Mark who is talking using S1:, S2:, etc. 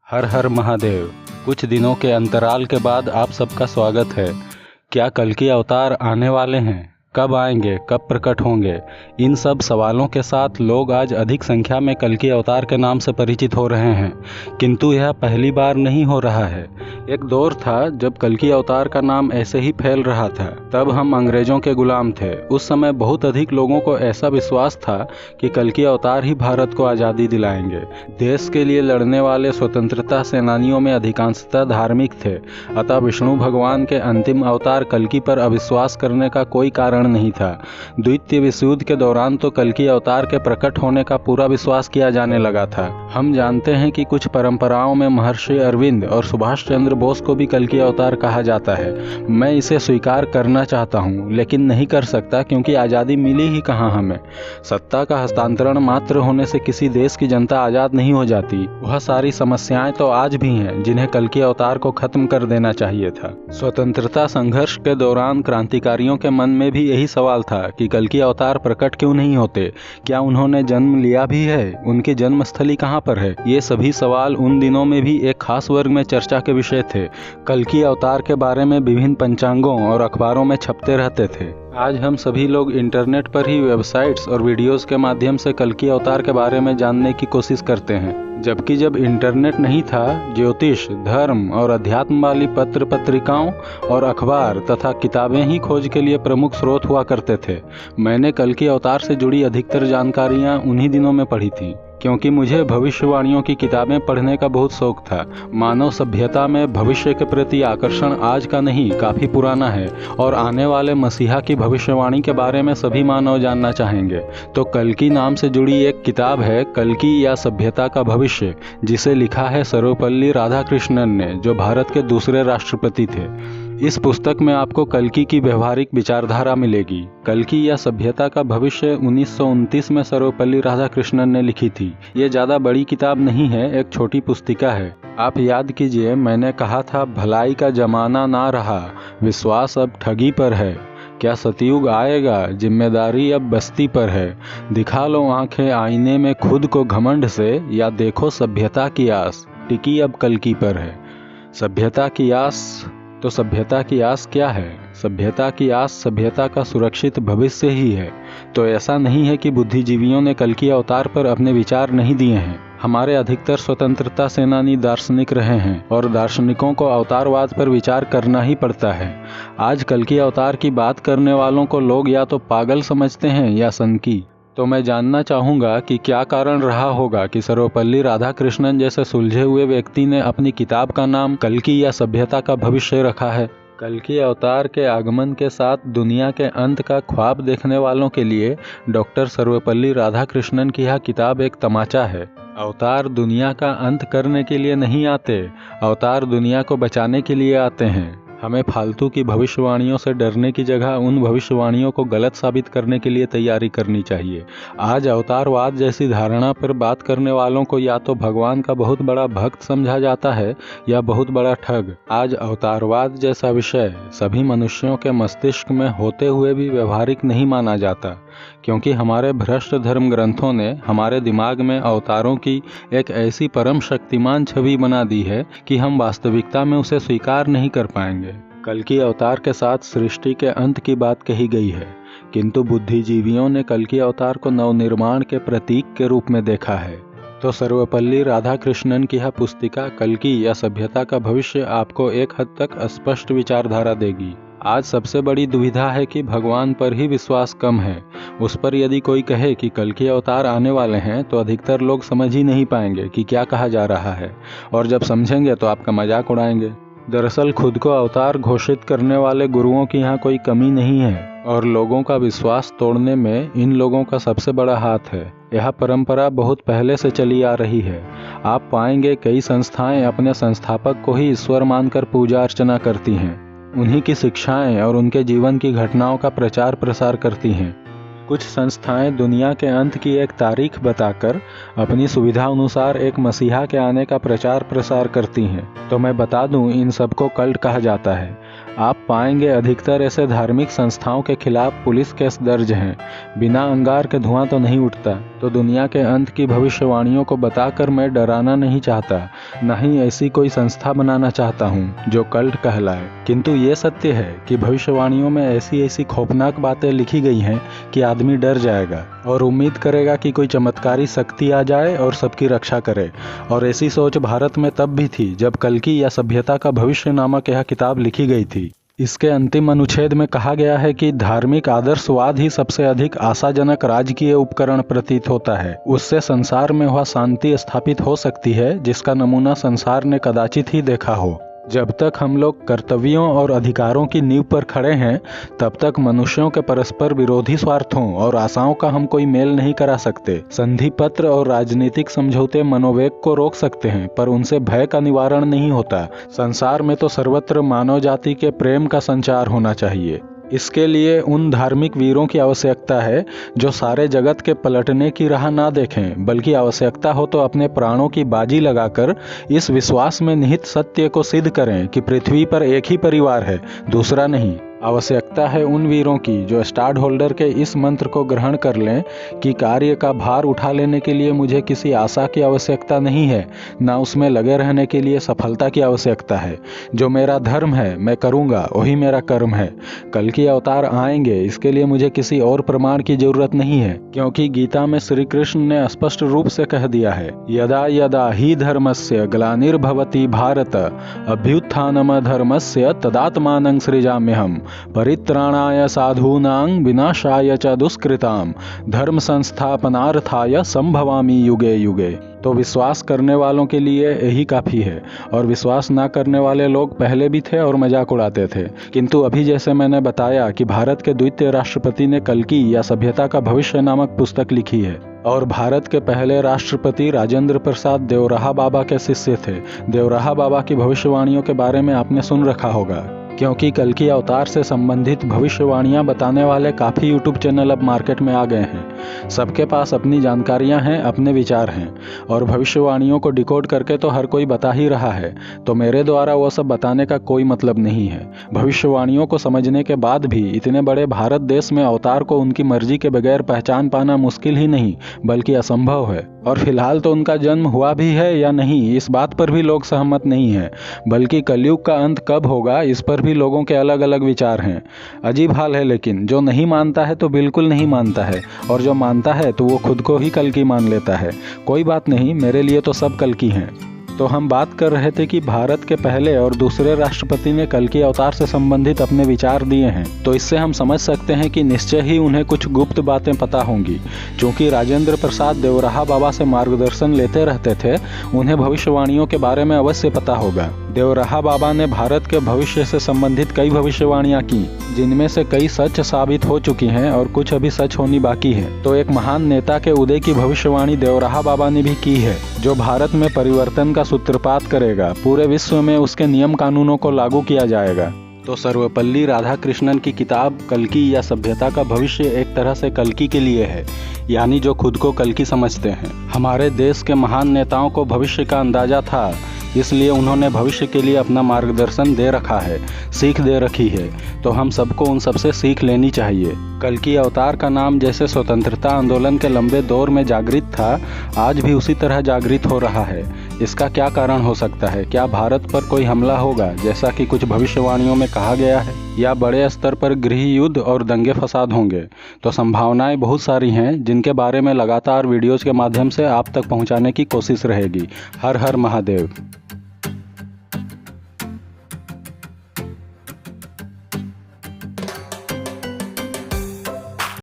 S1: हर हर महादेव। कुछ दिनों के अंतराल के बाद आप सबका स्वागत है। क्या कल्कि अवतार आने वाले हैं? कब आएंगे? कब प्रकट होंगे? इन सब सवालों के साथ लोग आज अधिक संख्या में कल्कि अवतार के नाम से परिचित हो रहे हैं, किंतु यह पहली बार नहीं हो रहा है। एक दौर था जब कल्कि अवतार का नाम ऐसे ही फैल रहा था। तब हम अंग्रेजों के गुलाम थे। उस समय बहुत अधिक लोगों को ऐसा विश्वास था कि कल्कि अवतार ही भारत को आज़ादी दिलाएंगे। देश के लिए लड़ने वाले स्वतंत्रता सेनानियों में अधिकांशतः धार्मिक थे, अतः विष्णु भगवान के अंतिम अवतार कल्कि पर अविश्वास करने का कोई कारण नहीं था। द्वितीय विश्व युद्ध के दौरान तो कल्कि अवतार के प्रकट होने का पूरा विश्वास किया जाने लगा था। हम जानते हैं कि कुछ परंपराओं में महर्षि अरविंद और सुभाष चंद्र बोस को भी कल्कि अवतार कहा जाता है। मैं इसे स्वीकार करना चाहता हूँ, लेकिन नहीं कर सकता, क्योंकि आज़ादी मिली ही कहाँ हमें। सत्ता का हस्तांतरण मात्र होने से किसी देश की जनता आज़ाद नहीं हो जाती। वह सारी समस्याएं तो आज भी हैं जिन्हें कल्कि अवतार को खत्म कर देना चाहिए था। स्वतंत्रता संघर्ष के दौरान क्रांतिकारियों के मन में भी यही सवाल था कि कल्कि अवतार प्रकट क्यों नहीं होते? क्या उन्होंने जन्म लिया भी है? उनकी जन्मस्थली कहाँ पर है? ये सभी सवाल उन दिनों में भी एक खास वर्ग में चर्चा के विषय थे। कल्कि अवतार के बारे में विभिन्न पंचांगों और अखबारों में छपते रहते थे। आज हम सभी लोग इंटरनेट पर ही वेबसाइट्स और वीडियोस के माध्यम से कल्कि अवतार के बारे में जानने की कोशिश करते हैं। जबकि जब इंटरनेट नहीं था, ज्योतिष, धर्म और अध्यात्म वाली पत्र पत्रिकाओं और अखबार तथा किताबें ही खोज के लिए प्रमुख स्रोत हुआ करते थे। मैंने कल्कि अवतार से जुड़ी अधिकतर जानकारियां उन्हीं दिनों में पढ़ी थी, क्योंकि मुझे भविष्यवाणियों की किताबें पढ़ने का बहुत शौक था। मानव सभ्यता में भविष्य के प्रति आकर्षण आज का नहीं, काफ़ी पुराना है, और आने वाले मसीहा की भविष्यवाणी के बारे में सभी मानव जानना चाहेंगे। तो कल्कि नाम से जुड़ी एक किताब है, कल्कि या सभ्यता का भविष्य, जिसे लिखा है सर्वपल्ली राधाकृष्णन ने, जो भारत के दूसरे राष्ट्रपति थे। इस पुस्तक में आपको कल्कि की व्यवहारिक विचारधारा मिलेगी। कल्कि या सभ्यता का भविष्य 1929 में सर्वपल्ली राधाकृष्णन ने लिखी थी। ये ज़्यादा बड़ी किताब नहीं है, एक छोटी पुस्तिका है। आप याद कीजिए, मैंने कहा था भलाई का जमाना ना रहा, विश्वास अब ठगी पर है। क्या सतयुग आएगा? जिम्मेदारी अब बस्ती पर है। दिखा लो आंखें आईने में खुद को घमंड से, या देखो सभ्यता की आस टिकी अब कल्कि पर है। सभ्यता की आस, तो सभ्यता की आस क्या है? सभ्यता की आस सभ्यता का सुरक्षित भविष्य ही है। तो ऐसा नहीं है कि बुद्धिजीवियों ने कल्कि अवतार पर अपने विचार नहीं दिए हैं। हमारे अधिकतर स्वतंत्रता सेनानी दार्शनिक रहे हैं, और दार्शनिकों को अवतारवाद पर विचार करना ही पड़ता है। आज कल्कि अवतार की बात करने वालों को लोग या तो पागल समझते हैं या सनकी। तो मैं जानना चाहूँगा कि क्या कारण रहा होगा कि सर्वपल्ली राधाकृष्णन जैसे सुलझे हुए व्यक्ति ने अपनी किताब का नाम कल्कि या सभ्यता का भविष्य रखा है। कल्कि अवतार के आगमन के साथ दुनिया के अंत का ख्वाब देखने वालों के लिए डॉक्टर सर्वपल्ली राधाकृष्णन की यह किताब एक तमाचा है। अवतार दुनिया का अंत करने के लिए नहीं आते, अवतार दुनिया को बचाने के लिए आते हैं। हमें फालतू की भविष्यवाणियों से डरने की जगह उन भविष्यवाणियों को गलत साबित करने के लिए तैयारी करनी चाहिए। आज अवतारवाद जैसी धारणा पर बात करने वालों को या तो भगवान का बहुत बड़ा भक्त समझा जाता है या बहुत बड़ा ठग। आज अवतारवाद जैसा विषय सभी मनुष्यों के मस्तिष्क में होते हुए भी व्यवहारिक नहीं माना जाता, क्योंकि हमारे भ्रष्ट धर्म ग्रंथों ने हमारे दिमाग में अवतारों की एक ऐसी परम शक्तिमान छवि बना दी है कि हम वास्तविकता में उसे स्वीकार नहीं कर पाएंगे। कल्कि अवतार के साथ सृष्टि के अंत की बात कही गई है, किंतु बुद्धिजीवियों ने कल्कि अवतार को नवनिर्माण के प्रतीक के रूप में देखा है। तो सर्वपल्ली राधाकृष्णन की यह पुस्तिका कल्कि या सभ्यता का भविष्य आपको एक हद तक स्पष्ट विचारधारा देगी। आज सबसे बड़ी दुविधा है कि भगवान पर ही विश्वास कम है। उस पर यदि कोई कहे कि कल्कि अवतार आने वाले हैं, तो अधिकतर लोग समझ ही नहीं पाएंगे कि क्या कहा जा रहा है, और जब समझेंगे तो आपका मजाक उड़ाएंगे। दरअसल खुद को अवतार घोषित करने वाले गुरुओं की यहाँ कोई कमी नहीं है, और लोगों का विश्वास तोड़ने में इन लोगों का सबसे बड़ा हाथ है। यह परंपरा बहुत पहले से चली आ रही है। आप पाएंगे कई संस्थाएं अपने संस्थापक को ही ईश्वर मानकर पूजा अर्चना करती हैं, उन्हीं की शिक्षाएं और उनके जीवन की घटनाओं का प्रचार प्रसार करती हैं। कुछ संस्थाएं दुनिया के अंत की एक तारीख बताकर अपनी सुविधा अनुसार एक मसीहा के आने का प्रचार प्रसार करती हैं। तो मैं बता दूं, इन सबको कल्ट कहा जाता है। आप पाएंगे अधिकतर ऐसे धार्मिक संस्थाओं के खिलाफ पुलिस केस दर्ज हैं। बिना अंगार के धुआं तो नहीं उठता। तो दुनिया के अंत की भविष्यवाणियों को बताकर मैं डराना नहीं चाहता, न ही ऐसी कोई संस्था बनाना चाहता हूँ जो कल्ट कहलाए। किंतु ये सत्य है कि भविष्यवाणियों में ऐसी ऐसी खौफनाक बातें लिखी गई हैं कि आदमी डर जाएगा और उम्मीद करेगा कि कोई चमत्कारी शक्ति आ जाए और सबकी रक्षा करे। और ऐसी सोच भारत में तब भी थी जब कल्कि या सभ्यता का भविष्य नामक यह किताब लिखी गई थी। इसके अंतिम अनुच्छेद में कहा गया है कि धार्मिक आदर्शवाद ही सबसे अधिक आशाजनक राजकीय उपकरण प्रतीत होता है। उससे संसार में वह शांति स्थापित हो सकती है जिसका नमूना संसार ने कदाचित ही देखा हो। जब तक हम लोग कर्तव्यों और अधिकारों की नींव पर खड़े हैं, तब तक मनुष्यों के परस्पर विरोधी स्वार्थों और आशाओं का हम कोई मेल नहीं करा सकते। संधि पत्र और राजनीतिक समझौते मनोवेग को रोक सकते हैं, पर उनसे भय का निवारण नहीं होता। संसार में तो सर्वत्र मानव जाति के प्रेम का संचार होना चाहिए। इसके लिए उन धार्मिक वीरों की आवश्यकता है जो सारे जगत के पलटने की राह ना देखें, बल्कि आवश्यकता हो तो अपने प्राणों की बाजी लगाकर इस विश्वास में निहित सत्य को सिद्ध करें कि पृथ्वी पर एक ही परिवार है, दूसरा नहीं। आवश्यकता है उन वीरों की जो स्टार्ड होल्डर के इस मंत्र को ग्रहण कर लें कि कार्य का भार उठा लेने के लिए मुझे किसी आशा की आवश्यकता नहीं है, ना उसमें लगे रहने के लिए सफलता की आवश्यकता है। जो मेरा धर्म है मैं करूँगा, वही मेरा कर्म है। कल्कि अवतार आएंगे, इसके लिए मुझे किसी और प्रमाण की जरूरत नहीं है, क्योंकि गीता में श्री कृष्ण ने स्पष्ट रूप से कह दिया है, यदा यदा ही धर्मस्य ग्लानिर्भवति भारत अभ्युत्थानम धर्मस्य तदात्मानं सृजाम्यहम् परित्राणाय साधूनां विनाशाय च दुष्कृतां धर्म संस्थापनार्थाय संभवामि युगे युगे। तो विश्वास करने वालों के लिए यही काफ़ी है, और विश्वास ना करने वाले लोग पहले भी थे और मजाक उड़ाते थे। किंतु अभी जैसे मैंने बताया कि भारत के द्वितीय राष्ट्रपति ने कल्कि या सभ्यता का भविष्य नामक पुस्तक लिखी है, और भारत के पहले राष्ट्रपति राजेंद्र प्रसाद देवराहा बाबा के शिष्य थे। देवराहा बाबा की भविष्यवाणियों के बारे में आपने सुन रखा होगा, क्योंकि कल्कि अवतार से संबंधित भविष्यवाणियां बताने वाले काफ़ी यूट्यूब चैनल अब मार्केट में आ गए हैं। सबके पास अपनी जानकारियां हैं, अपने विचार हैं, और भविष्यवाणियों को डिकोड करके तो हर कोई बता ही रहा है। तो मेरे द्वारा वो सब बताने का कोई मतलब नहीं है। भविष्यवाणियों को समझने के बाद भी इतने बड़े भारत देश में अवतार को उनकी मर्जी के बगैर पहचान पाना मुश्किल ही नहीं बल्कि असंभव है। और फिलहाल तो उनका जन्म हुआ भी है या नहीं, इस बात पर भी लोग सहमत नहीं हैं, बल्कि कलयुग का अंत कब होगा इस पर भी लोगों के अलग अलग विचार हैं। अजीब हाल है, लेकिन जो नहीं मानता है तो बिल्कुल नहीं मानता है, और जो मानता है तो वो खुद को ही कल्कि मान लेता है। कोई बात नहीं, मेरे लिए तो सब कल्कि हैं। तो हम बात कर रहे थे कि भारत के पहले और दूसरे राष्ट्रपति ने कल्कि अवतार से संबंधित अपने विचार दिए हैं, तो इससे हम समझ सकते हैं कि निश्चय ही उन्हें कुछ गुप्त बातें पता होंगी। क्योंकि राजेंद्र प्रसाद देवराहा बाबा से मार्गदर्शन लेते रहते थे, उन्हें भविष्यवाणियों के बारे में अवश्य पता होगा। देवराहा बाबा ने भारत के भविष्य से संबंधित कई भविष्यवाणियां की, जिनमें से कई सच साबित हो चुकी हैं और कुछ अभी सच होनी बाकी है। तो एक महान नेता के उदय की भविष्यवाणी देवराहा बाबा ने भी की है, जो भारत में परिवर्तन का सूत्रपात करेगा। पूरे विश्व में उसके नियम कानूनों को लागू किया जाएगा। तो सर्वपल्ली राधाकृष्णन की किताब कल्कि या सभ्यता का भविष्य एक तरह से कल्कि के लिए है, यानी जो खुद को कल्कि समझते हैं। हमारे देश के महान नेताओं को भविष्य का अंदाजा था, इसलिए उन्होंने भविष्य के लिए अपना मार्गदर्शन दे रखा है, सीख दे रखी है। तो हम सबको उन सबसे सीख लेनी चाहिए। कल्कि अवतार का नाम जैसे स्वतंत्रता आंदोलन के लंबे दौर में जागृत था, आज भी उसी तरह जागृत हो रहा है। इसका क्या कारण हो सकता है? क्या भारत पर कोई हमला होगा जैसा कि कुछ भविष्यवाणियों में कहा गया है, या बड़े स्तर पर गृह युद्ध और दंगे फसाद होंगे? तो संभावनाएं बहुत सारी हैं, जिनके बारे में लगातार वीडियोज़ के माध्यम से आप तक पहुंचाने की कोशिश रहेगी। हर हर महादेव।